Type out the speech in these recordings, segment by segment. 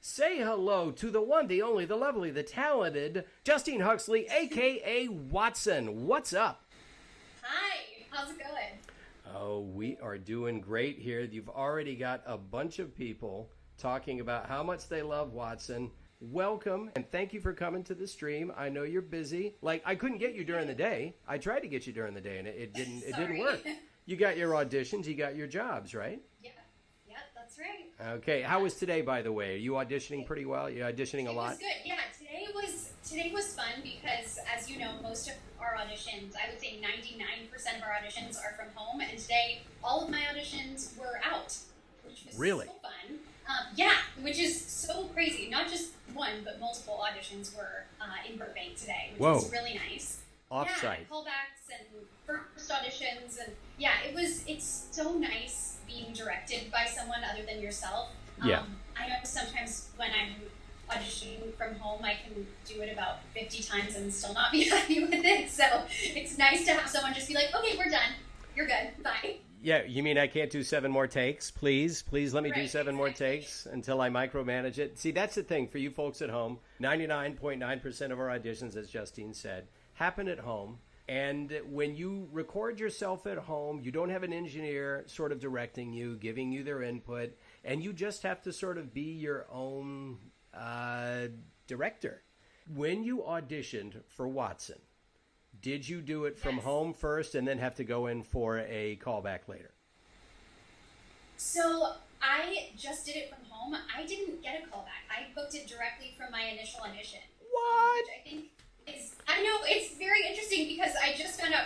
Say hello to the one, the only, the lovely, the talented Justine Huxley, a.k.a. Wattson. What's up? Hi, how's it going? Oh, we are doing great here. You've already got a bunch of people talking about how much they love Wattson. Welcome, and thank you for coming to the stream. I know you're busy. Like, I couldn't get you during the day. I tried to get you during the day, and it didn't work. You got your auditions, you got your jobs, right? Yeah, that's right. Okay, how was today, by the way? Are you auditioning pretty well? You're auditioning a lot? It was good. Yeah, today was fun because, as you know, most of our auditions, I would say 99% of our auditions are from home, and today all of my auditions were out, which was really so fun. Yeah, which is so crazy. Not just one, but multiple auditions were in Burbank today, which was really nice. Offsite. Yeah, callbacks and first auditions, and yeah, it's so nice being directed by someone other than yourself. Yeah. I know sometimes when I'm auditioning from home, I can do it about 50 times and still not be happy with it. So it's nice to have someone just be like, okay, we're done. You're good. Bye. Yeah, you mean I can't do 7 more takes? Please let me do 7 more takes until I micromanage it. See, that's the thing for you folks at home. 99.9% of our auditions, as Justine said, happen at home. And when you record yourself at home, you don't have an engineer sort of directing you, giving you their input, and you just have to sort of be your own director. When you auditioned for Wattson, did you do it from home first and then have to go in for a callback later? So I just did it from home. I didn't get a callback. I booked it directly from my initial audition. What? Which I think is, I know, it's very interesting because I just found out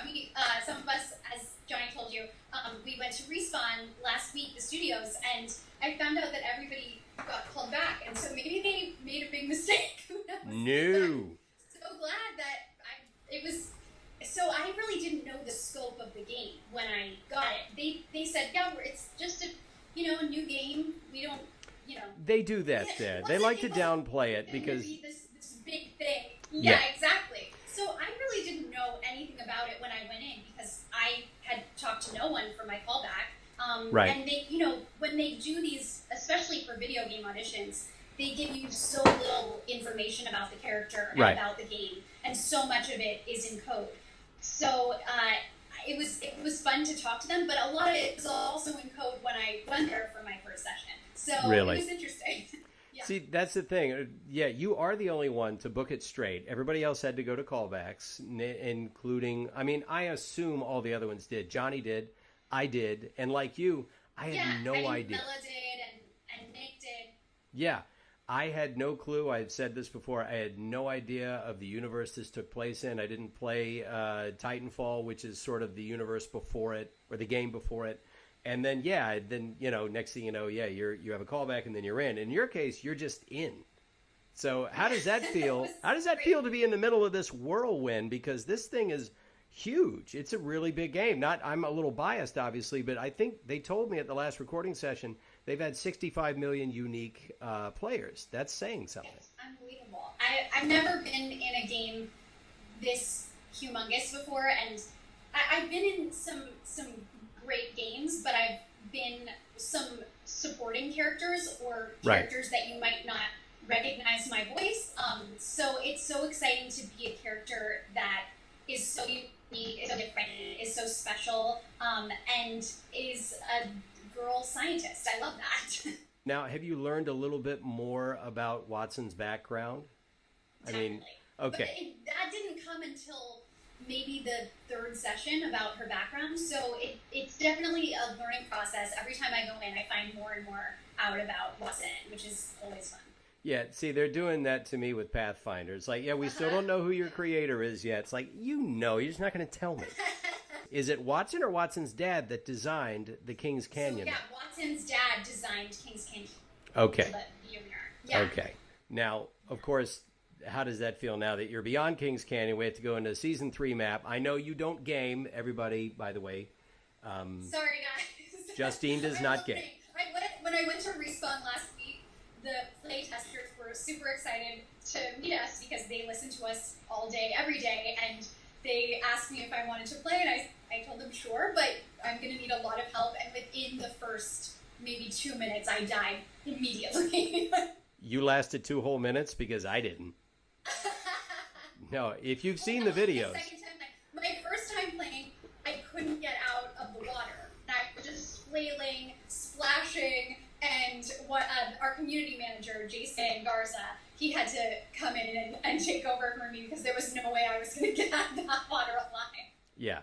some of us, as Johnny told you, we went to Respawn last week, the studios, and I found out that everybody got called back, and so maybe they made a big mistake. Who knows? No. So glad that so I really didn't know the scope of the game when I got it. They said, yeah, it's just a new game. We don't, They do that there. They like to downplay it because this big thing. Yeah, exactly. So I really didn't know anything about it when I went in because I had talked to no one for my callback. Right. And they, when they do these, especially for video game auditions, they give you so little information about the character and about the game, and so much of it is in code. So it was fun to talk to them, but a lot of it was also in code when I went there for my first session. So it was interesting. Yeah. See, that's the thing. Yeah, you are the only one to book it straight. Everybody else had to go to callbacks, including, I assume all the other ones did. Johnny did, I did, and like you, I had no idea. Bella did, and Nick did. Yeah. I had no clue. I've said this before. I had no idea of the universe this took place in. I didn't play Titanfall, which is sort of the universe before it, or the game before it. And then, next thing you know, you have a callback and then you're in. In your case, you're just in. So how does that feel? How does that feel to be in the middle of this whirlwind? Because this thing is huge. It's a really big game. I'm a little biased, obviously, but I think they told me at the last recording session they've had 65 million unique players. That's saying something. It's unbelievable. I've never been in a game this humongous before, and I've been in some great games, but I've been some supporting characters or characters that you might not recognize my voice. So it's so exciting to be a character that is so unique, is so different, is so special, and is a girl scientist. I love that. Now, have you learned a little bit more about Wattson's background? Definitely. Okay. But that didn't come until maybe the third session about her background. So it's definitely a learning process. Every time I go in, I find more and more out about Wattson, which is always fun. Yeah, see, they're doing that to me with Pathfinder. It's like, we still don't know who your creator is yet. It's like, you're just not going to tell me. Is it Wattson or Wattson's dad that designed the Kings Canyon? So, Wattson's dad designed Kings Canyon. Okay. Yeah. Okay. Now, of course, how does that feel now that you're beyond Kings Canyon? We have to go into Season 3 map. I know you don't game, everybody, by the way. Sorry, guys. Justine does not game. When I went to Respawn last week, the play testers were super excited to meet us because they listen to us all day, every day, and they asked me if I wanted to play, and I told them sure, but I'm going to need a lot of help, and within the first maybe 2 minutes, I died immediately. You lasted 2 whole minutes because I didn't. No, if you've seen the videos. Second time, my first time playing, I couldn't get out of the water. I was just flailing, splashing, and our community manager, Jason Garza, he had to come in and take over for me because there was no way I was going to get out of that water alive. Yeah,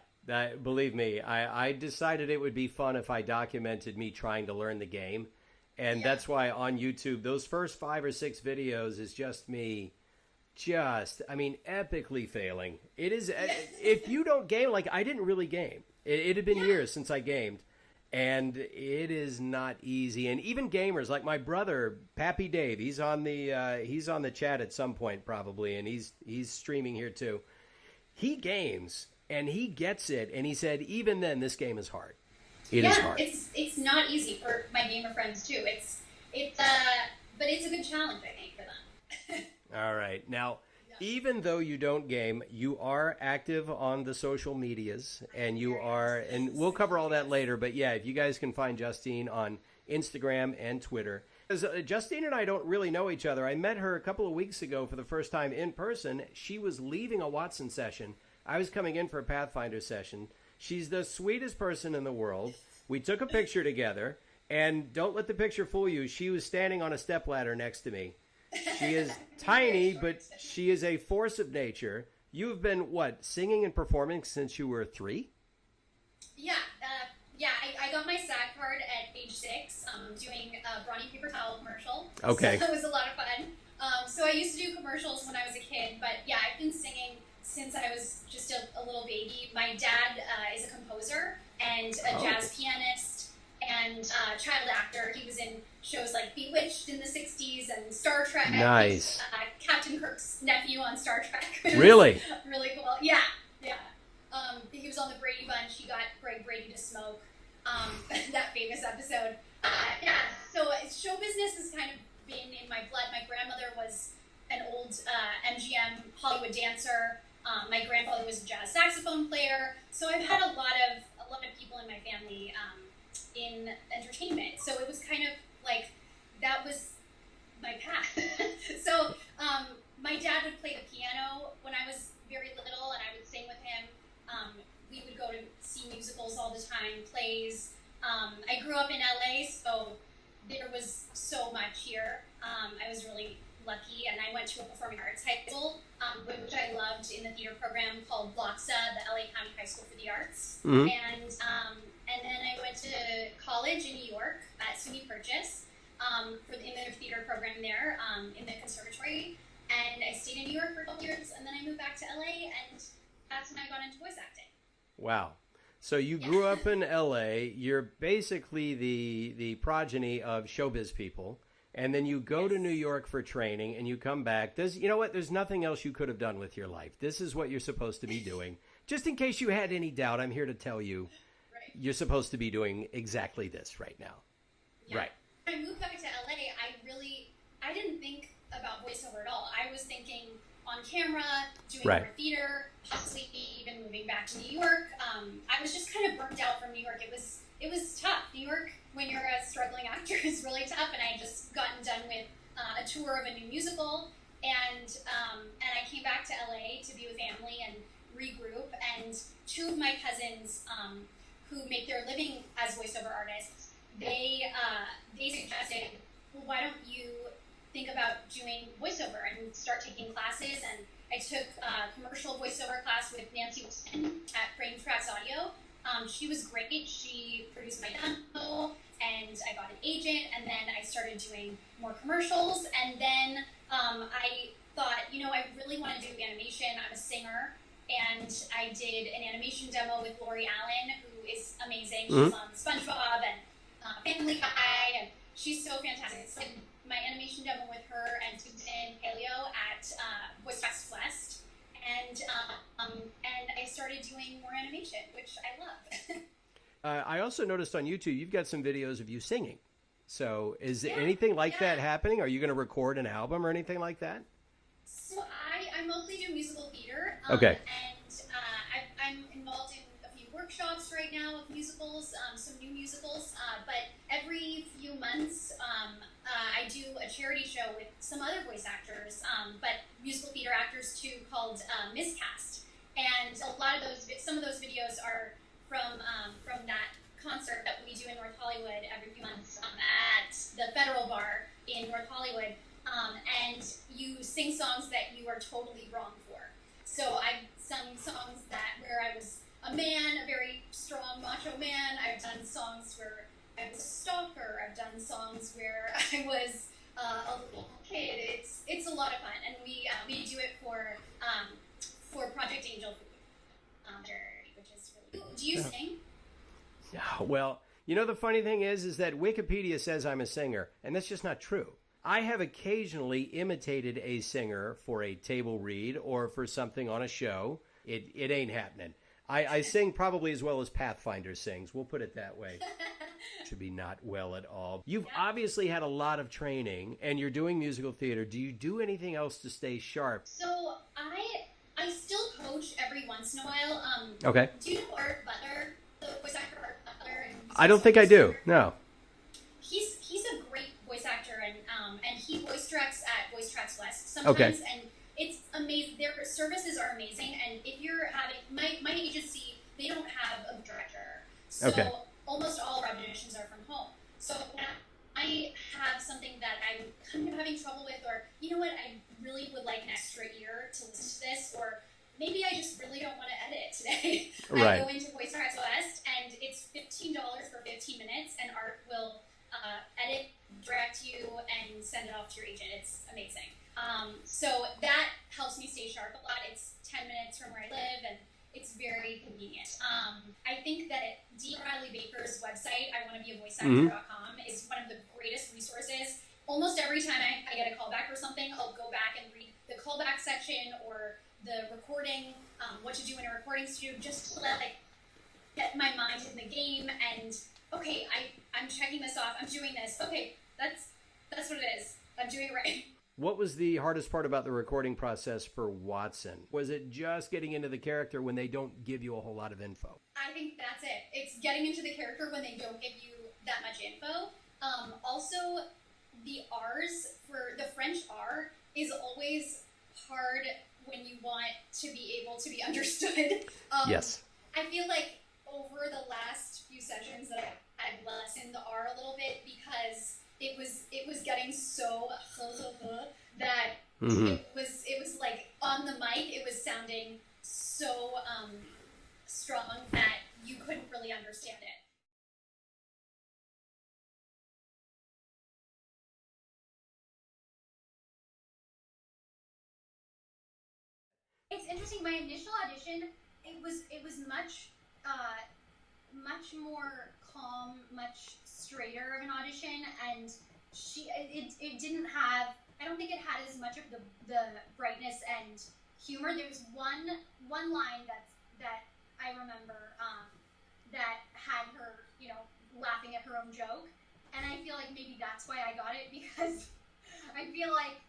believe me, I decided it would be fun if I documented me trying to learn the game. And that's why on YouTube, those first 5 or 6 videos is just me epically failing. It is, if you don't game, like I didn't really game. It had been years since I gamed. And it is not easy. And even gamers like my brother, Pappy Dave, he's on the chat at some point probably, and he's streaming here too. He games and he gets it, and he said even then this game is hard. It is hard. It's not easy for my gamer friends too. But it's a good challenge, I think, for them. All right. Now, even though you don't game, you are active on the social medias, and you are, and we'll cover all that later. But yeah, if you guys can find Justine on Instagram and Twitter. Because Justine and I don't really know each other. I met her a couple of weeks ago for the first time in person. She was leaving a Wattson session. I was coming in for a Pathfinder session. She's the sweetest person in the world. We took a picture together, and don't let the picture fool you. She was standing on a stepladder next to me. She is tiny, but she is a force of nature. You've been, singing and performing since you were 3? Yeah. I got my SAG card at age 6, doing a Brawny Paper Towel commercial. Okay. So that was a lot of fun. So I used to do commercials when I was a kid, but yeah, I've been singing since I was just a little baby. My dad is a composer and a jazz pianist and child actor. He was in shows like Bewitched in the 60s and Star Trek. Nice. Captain Kirk's nephew on Star Trek. Really? Really cool. Yeah. He was on the Brady Bunch. He got Greg Brady to smoke. That famous episode. So show business has kind of been in my blood. My grandmother was an old MGM Hollywood dancer. My grandfather was a jazz saxophone player. So I've had a lot of people in my family in entertainment. So it was kind of like that was my path. So my dad would play the piano when I was very little, and I would sing with him. We would go to see musicals all the time, plays. I grew up in LA, so there was so much here. I was really lucky, and I went to a performing arts high school, which I loved in the theater program called BLOXA, the LA County High School for the Arts. Mm-hmm. And then I went to college in New York at SUNY Purchase in their theater program there, in the conservatory. And I stayed in New York for 12 years, and then I moved back to LA, and that's when I got into voice acting. Wow. So you grew up in LA. You're basically the progeny of showbiz people. And then you go to New York for training, and you come back. You know what? There's nothing else you could have done with your life. This is what you're supposed to be doing. Just in case you had any doubt, I'm here to tell you you're supposed to be doing exactly this right now. Yeah. Right. When I moved back to LA, I didn't think about voiceover at all. I was thinking on camera, doing more theater, possibly even moving back to New York. I was just kind of burnt out from New York. It was tough. New York, when you're a struggling actor, is really tough. And I had just gotten done with a tour of a new musical, and I came back to LA to be with family and regroup. And 2 of my cousins, who make their living as voiceover artists, they suggested, well, why don't you think about doing voiceover and start taking classes? And I took a commercial voiceover class with Nancy Wattson at Frame Tracks Audio. She was great. She produced my demo, and I got an agent, and then I started doing more commercials. And then I thought, I really want to do animation. I'm a singer, and I did an animation demo with Lori Allen, who is amazing. She's on SpongeBob and Family Guy, and she's so fantastic. So I did my animation demo with her and Susan Paleo at Voice Fest West, and I started doing more animation, which I love. I also noticed on YouTube you've got some videos of you singing. So is anything like that happening? Are you going to record an album or anything like that? So I mostly do musical theater. Okay. And I'm involved in a few workshops right now of musicals, some new do musicals, but every few months I do a charity show with some other voice actors, but musical theater actors too, called Miscast. And some of those videos are from that concert that we do in North Hollywood every few months at the Federal Bar in North Hollywood. And you sing songs that you are totally wrong for. So I've sung songs where I was a man, a very strong macho man. I've done songs where I was a stalker. I've done songs where I was a little kid. It's a lot of fun, and we do it for Project Angel Food, which is really cool. Do you sing? Yeah. Well, the funny thing is that Wikipedia says I'm a singer, and that's just not true. I have occasionally imitated a singer for a table read or for something on a show. It ain't happening. I sing probably as well as Pathfinder sings. We'll put it that way. Should be not well at all. You've obviously had a lot of training, and you're doing musical theater. Do you do anything else to stay sharp? So I still coach every once in a while. Okay. Do you know Art Butler, the voice actor Art Butler? I don't think I do. No. He's a great voice actor, and he voice directs at Voice Tracks West sometimes, and it's amazing. Their services are amazing, and if you're having my agency, they don't have a director, so almost all of our auditions are from home. So when I have something that I'm kind of having trouble with, or you know what, I really would like an extra ear to listen to this, or maybe I just really don't want to edit today. I go into Voice Tracks West, and it's $15 for 15 minutes, and Art will edit, direct you, and send it off to your agent. It's amazing. So that helps me stay sharp a lot. It's 10 minutes from where I live, and it's very convenient. I think that Dee Riley Baker's website, iwannabeavoiceactor.com, is one of the greatest resources. Almost every time I get a callback or something, I'll go back and read the callback section or the recording, what to do in a recording studio, just to get my mind in the game. And okay, I'm checking this off. I'm doing this. Okay, that's what it is. I'm doing it right. What was the hardest part about the recording process for Wattson? Was it just getting into the character when they don't give you a whole lot of info? I think that's it. It's getting into the character when they don't give you that much info. Also, the R's, for the French R, is always hard when you want to be able to be understood. Yes. I feel like over the last few sessions that I've lessened the R a little bit because it was getting so that it was like on the mic it was sounding so strong that you couldn't really understand it. It's interesting. My initial audition, it was much more calm, much straighter of an audition, and it didn't have. I don't think it had as much of the brightness and humor. There was one line that I remember that had her, laughing at her own joke, and I feel like maybe that's why I got it, because I feel like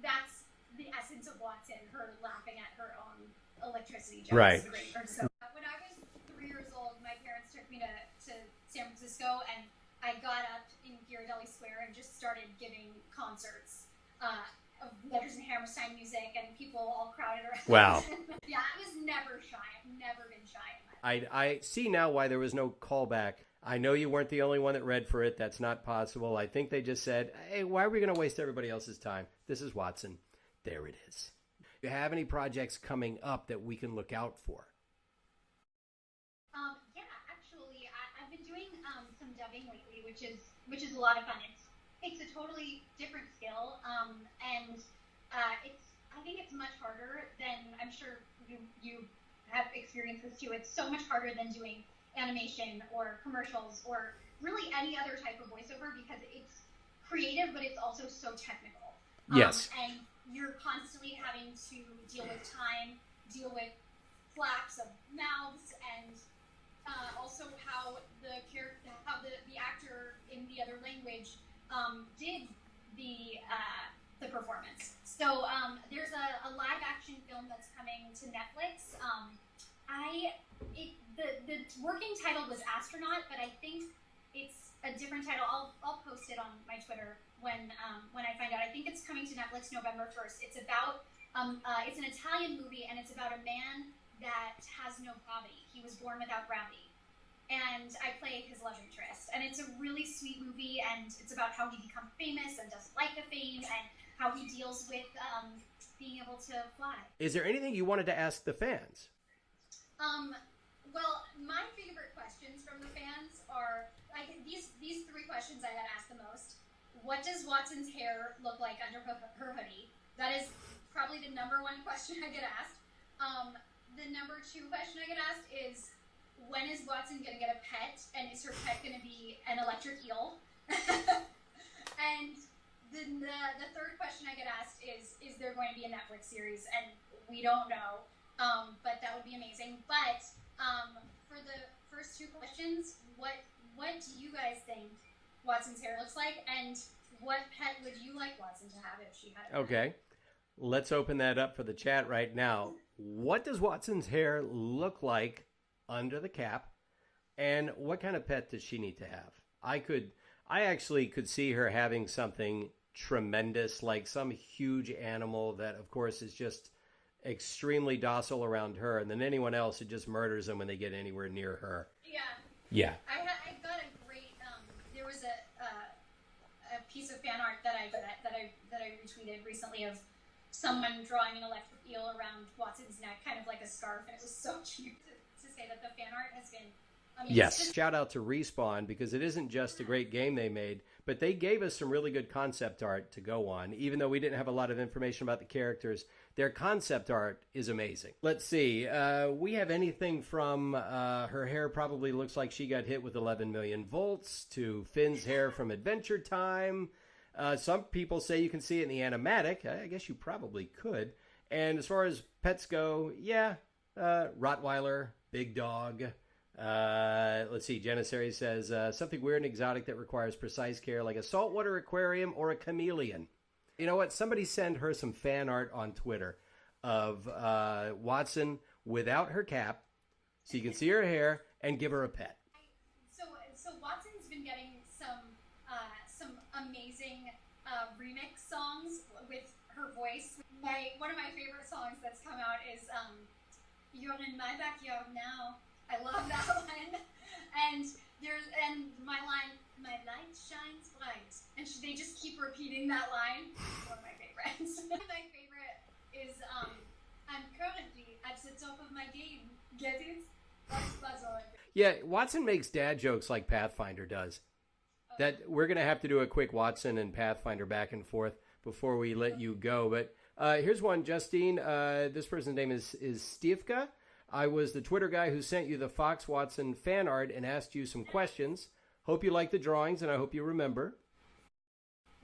that's the essence of Wattson, her laughing at her own electricity jokes. Right. So when I was 3 years old, my parents took me to San Francisco, and I got up in Ghirardelli Square and just started giving concerts of Letters and Hammerstein music, and people all crowded around. Wow. Yeah, I was never shy. I've never been shy in my life. I see now why there was no callback. I know you weren't the only one that read for it. That's not possible. I think they just said, hey, why are we going to waste everybody else's time? This is Wattson. There it is. Do you have any projects coming up that we can look out for? Yeah, actually, I've been doing some dubbing lately, which is a lot of fun. It's a totally different skill, and I think it's much harder than, I'm sure you have experienced this too. It's so much harder than doing animation or commercials or really any other type of voiceover, because it's creative, but it's also so technical. Yes. And you're constantly having to deal with time, deal with flaps of mouths, and also how the actor in the other language did the performance. So there's a live action film that's coming to Netflix. the working title was Astronaut, but I think it's a different title. I'll post it on my Twitter when I find out. I think it's coming to Netflix November 1st. It's about it's an Italian movie, and it's about a man that has no gravity. He was born without gravity, and I play his love interest. And it's a really sweet movie, and it's about how he becomes famous and doesn't like the fame, and how he deals with being able to fly. Is there anything you wanted to ask the fans? Well, my favorite questions from the fans are these three questions I got asked the most. What does Wattson's hair look like under her hoodie? That is probably the number one question I get asked. The number two question I get asked is, when is Wattson going to get a pet? And is her pet going to be an electric eel? And the third question I get asked is there going to be a Netflix series? And we don't know, but that would be amazing. But for the first two questions, what do you guys think Wattson's hair looks like, and what pet would you like Wattson to have if she had a pet? Okay, let's open that up for the chat right now. What does Wattson's hair look like under the cap, and what kind of pet does she need to have? I actually could see her having something tremendous, like some huge animal that, of course, is just extremely docile around her, and then anyone else, it just murders them when they get anywhere near her. Yeah. I got a great. There was a piece of fan art that I retweeted recently of someone drawing an electric eel around Wattson's neck, kind of like a scarf, and it was so cute to say that the fan art has been amazing. Yes. Shout out to Respawn, because it isn't just a great game they made, but they gave us some really good concept art to go on. Even though we didn't have a lot of information about the characters, their concept art is amazing. Let's see. We have anything from her hair probably looks like she got hit with 11 million volts, to Finn's hair from Adventure Time. Some people say you can see it in the animatic. I guess you probably could. And as far as pets go, yeah, Rottweiler, big dog. Let's see. Janissary says something weird and exotic that requires precise care, like a saltwater aquarium or a chameleon. You know what? Somebody send her some fan art on Twitter of Wattson without her cap, so you can see her hair, and give her a pet. So Wattson's been getting some amazing remix songs with her voice. One of my favorite songs that's come out is "You're in My Backyard Now." I love that one. And my line, "My light shines bright," and they just keep repeating that line. It's one of my favorites. My favorite is "I'm currently at the top of my game." Get it? That's Buzzer. Yeah, Wattson makes dad jokes like Pathfinder does. That we're gonna have to do a quick Wattson and Pathfinder back and forth before we let you go. But here's one, Justine. This person's name is Stevka. I was the Twitter guy who sent you the Fox Wattson fan art and asked you some questions. Hope you like the drawings, and I hope you remember.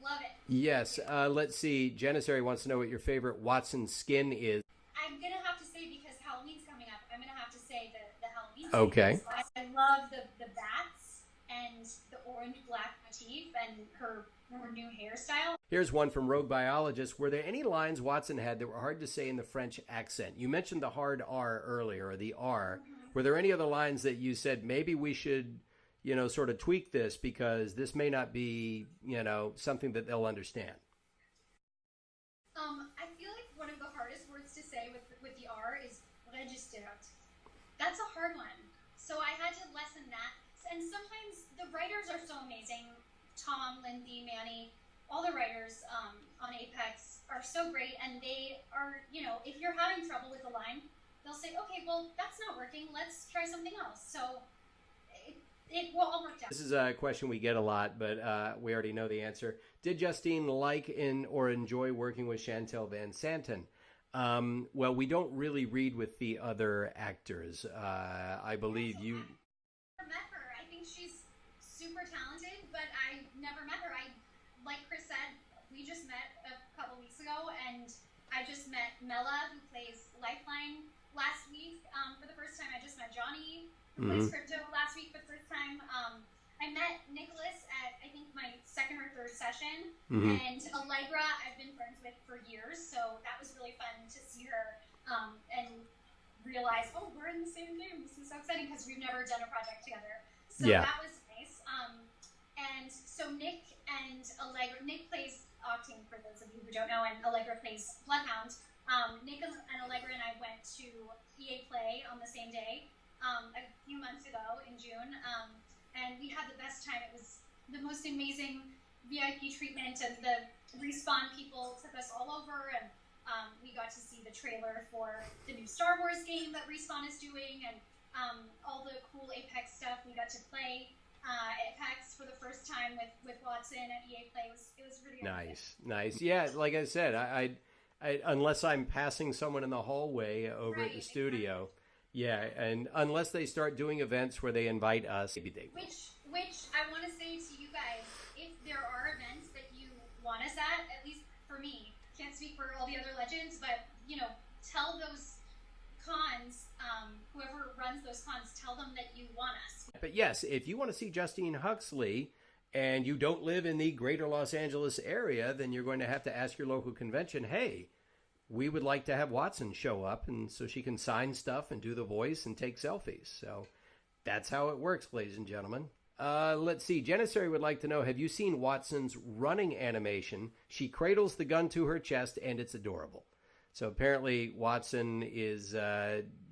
Love it. Yes. Let's see. Janissary wants to know what your favorite Wattson skin is. I'm going to have to say, because Halloween's coming up, I'm going to have to say the Halloween skin. Okay. I love the bats and the orange-black motif and her new hairstyle. Here's one from Rogue Biologist. Were there any lines Wattson had that were hard to say in the French accent? You mentioned the hard R earlier, or the R. Mm-hmm. Were there any other lines that you said, maybe we should, sort of tweak this because this may not be, something that they'll understand? I feel like one of the hardest words to say with the R is registered. That's a hard one. So I had to lessen that. And sometimes the writers are so amazing. Tom, Lindsay, Manny, all the writers on Apex are so great, and they are, if you're having trouble with a line, they'll say, okay, well, that's not working, let's try something else. So it will all work out. This is a question we get a lot, but we already know the answer. Did Justine like or enjoy working with Chantel Van Santen? Well, we don't really read with the other actors. I believe you... I never met her. I think she's super talented, but I never met her. Like Chris said, we just met a couple weeks ago, and I just met Mela, who plays Lifeline, last week for the first time. I just met Johnny, who plays Crypto, last week for the first time. I met Nicholas at, I think, my second or third session, and Allegra I've been friends with for years, so that was really fun to see her and realize, oh, we're in the same game. This is so exciting because we've never done a project together. So Yeah. that was nice. And so Nick and Allegra, Nick plays Octane for those of you who don't know, and Allegra plays Bloodhound. Nick and Allegra and I went to EA Play on the same day a few months ago in June, and we had the best time. It was the most amazing VIP treatment, and the Respawn people took us all over, and we got to see the trailer for the new Star Wars game that Respawn is doing, and all the cool Apex stuff. We got to play Apex for the first time with Wattson at EA Play. It was really Nice. Yeah, like I said, I unless I'm passing someone in the hallway over at the studio, yeah, and unless they start doing events where they invite us, maybe they will. Which I want to say to you guys, if there are events that you want us at least for me, can't speak for all the other legends, but tell those cons, whoever runs those cons, tell them that you want us. But yes, if you want to see Justine Huxley and you don't live in the greater Los Angeles area, then you're going to have to ask your local convention, hey, we would like to have Wattson show up, and so she can sign stuff and do the voice and take selfies. So that's how it works, ladies and gentlemen. Let's see. Janissary would like to know, have you seen Wattson's running animation? She cradles the gun to her chest, and it's adorable. So apparently Wattson is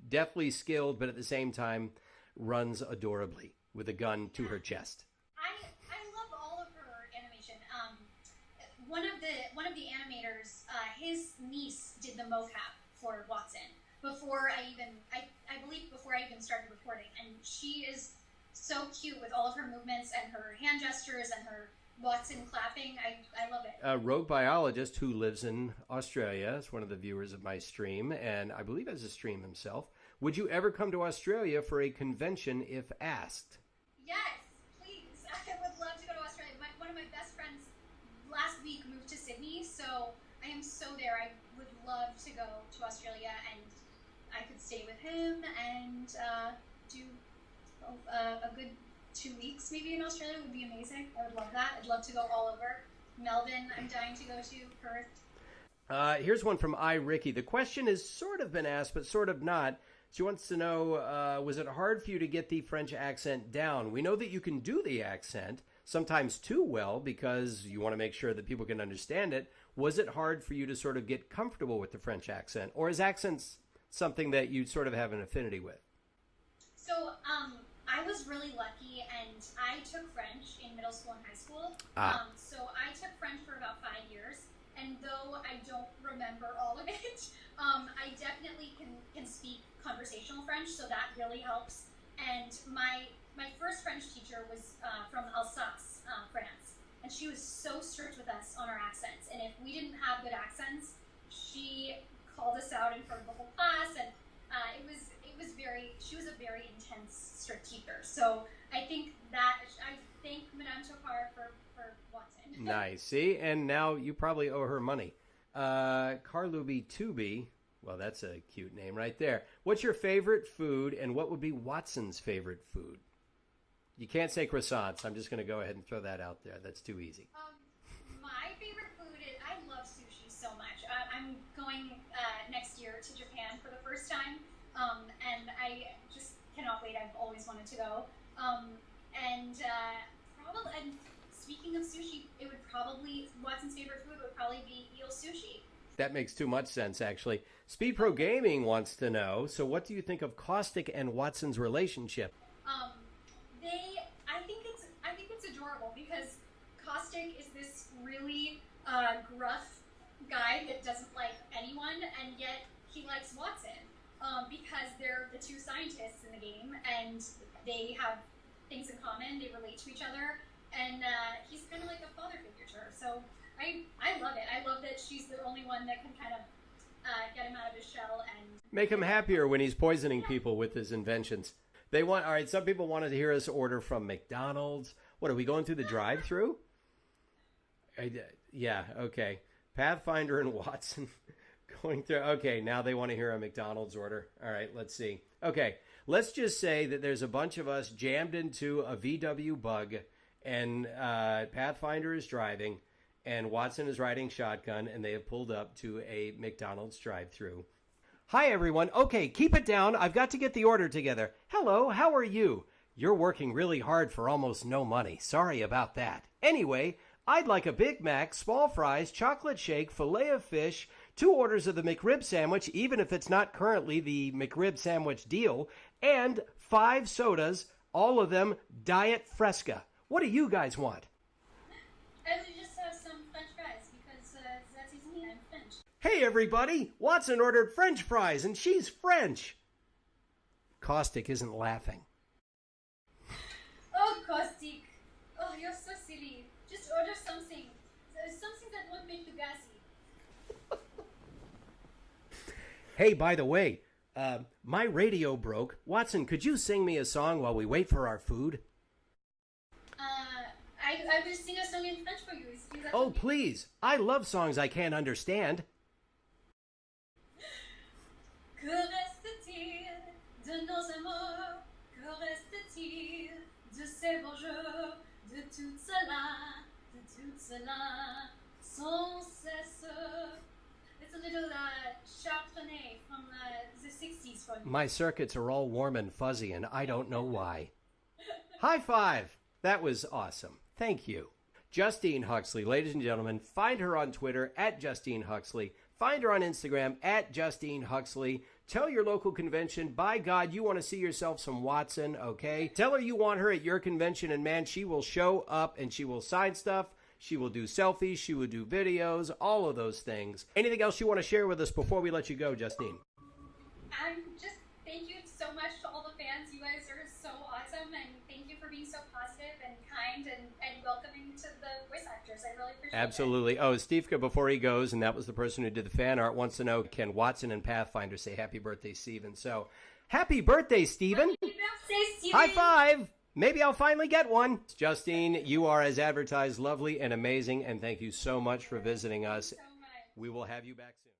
deathly skilled, but at the same time runs adorably with a gun to her chest. I love all of her animation. One of the animators, his niece did the mocap for Wattson before I believe before I even started recording, and she is so cute with all of her movements and her hand gestures and her Wattson clapping. I love it. A rogue biologist who lives in Australia is one of the viewers of my stream, and I believe has a stream himself. Would you ever come to Australia for a convention if asked? Yes, please. I would love to go to Australia. One of my best friends last week moved to Sydney, so I am so there. I would love to go to Australia, and I could stay with him and do a good 2 weeks maybe in Australia would be amazing. I would love that. I'd love to go all over. Melbourne, I'm dying to go to. Perth. Here's one from Ricky. The question has sort of been asked, but sort of not. She wants to know, was it hard for you to get the French accent down? We know that you can do the accent, sometimes too well, because you want to make sure that people can understand it. Was it hard for you to sort of get comfortable with the French accent? Or is accents something that you sort of have an affinity with? So, I was really lucky, and I took French in middle school and high school. So I took French for about 5 years, and though I don't remember all of it, I definitely can speak conversational French, so that really helps. And my first French teacher was from Alsace, France, and she was so strict with us on our accents. And if we didn't have good accents, she called us out in front of the whole class, and she was a very intense, strict teacher. So I think Madame Tokar for Wattson. Nice. See, and now you probably owe her money. Carluby Tubi, well, that's a cute name right there. What's your favorite food, and what would be Wattson's favorite food? You can't say croissants. I'm just going to go ahead and throw that out there. That's too easy. My favorite food is, I love sushi so much. I'm going next year to Japan for the first time, and I just cannot wait. I've always wanted to go. And speaking of sushi, Watson's favorite food would probably be eel sushi. That makes too much sense, actually. Speed Pro Gaming wants to know, so what do you think of Caustic and Watson's relationship? I think it's adorable, because Caustic is this really gruff guy that doesn't like anyone, and yet he likes Wattson because they're the two scientists in the game, and they have things in common. They relate to each other, and he's kind of like a father figure to her. So I love it. I love that she's the only one that can kind of get him out of his shell and make him happier when he's poisoning people with his inventions. All right, some people wanted to hear us order from McDonald's. What, are we going through the drive-thru? Yeah, okay. Pathfinder and Wattson going through. Okay, now they want to hear a McDonald's order. All right, let's see. Okay, let's just say that there's a bunch of us jammed into a VW Bug, and Pathfinder is driving, and Wattson is riding shotgun, and they have pulled up to a McDonald's drive-thru. Hi, everyone. Okay, keep it down. I've got to get the order together. Hello, how are you? You're working really hard for almost no money. Sorry about that. Anyway, I'd like a Big Mac, small fries, chocolate shake, filet of fish, 2 orders of the McRib sandwich, even if it's not currently the McRib sandwich deal, and 5 sodas, all of them Diet Fresca. What do you guys want? I would just have some French fries because that's easy. I'm French. Hey, everybody! Wattson ordered French fries, and she's French. Caustic isn't laughing. Oh, Caustic. Oh, you're so silly. Just order something. Something that won't make you gassy. Hey, by the way, my radio broke. Wattson, could you sing me a song while we wait for our food? I will sing a song in French for you. Is that Oh, okay? please. I love songs I can't understand. Que reste-t-il de nos amours? Que reste-t-il de ces beaux jours? De tout cela, sans cesse. It's a little Chardonnay from the 60s for me. My circuits are all warm and fuzzy, and I don't know why. High five! That was awesome. Thank you. Justine Huxley, ladies and gentlemen, find her on Twitter at Justine Huxley. Find her on Instagram at Justine Huxley. Tell your local convention, by God, you want to see yourself some Wattson, okay? Tell her you want her at your convention, and man, she will show up and she will sign stuff. She will do selfies. She will do videos, all of those things. Anything else you want to share with us before we let you go, Justine? Thank you so much to all the fans. You guys are so awesome, and thank you for being so positive and kind and welcoming to the voice actors. I really appreciate it. Absolutely. Oh, Stevka, before he goes, and that was the person who did the fan art, wants to know, can Wattson and Pathfinder say happy birthday, Steven? So, happy birthday, Steven. Happy birthday, Steven. High five. Maybe I'll finally get one. Justine, you are, as advertised, lovely and amazing, and thank you so much for visiting us. Thank you so much. We will have you back soon.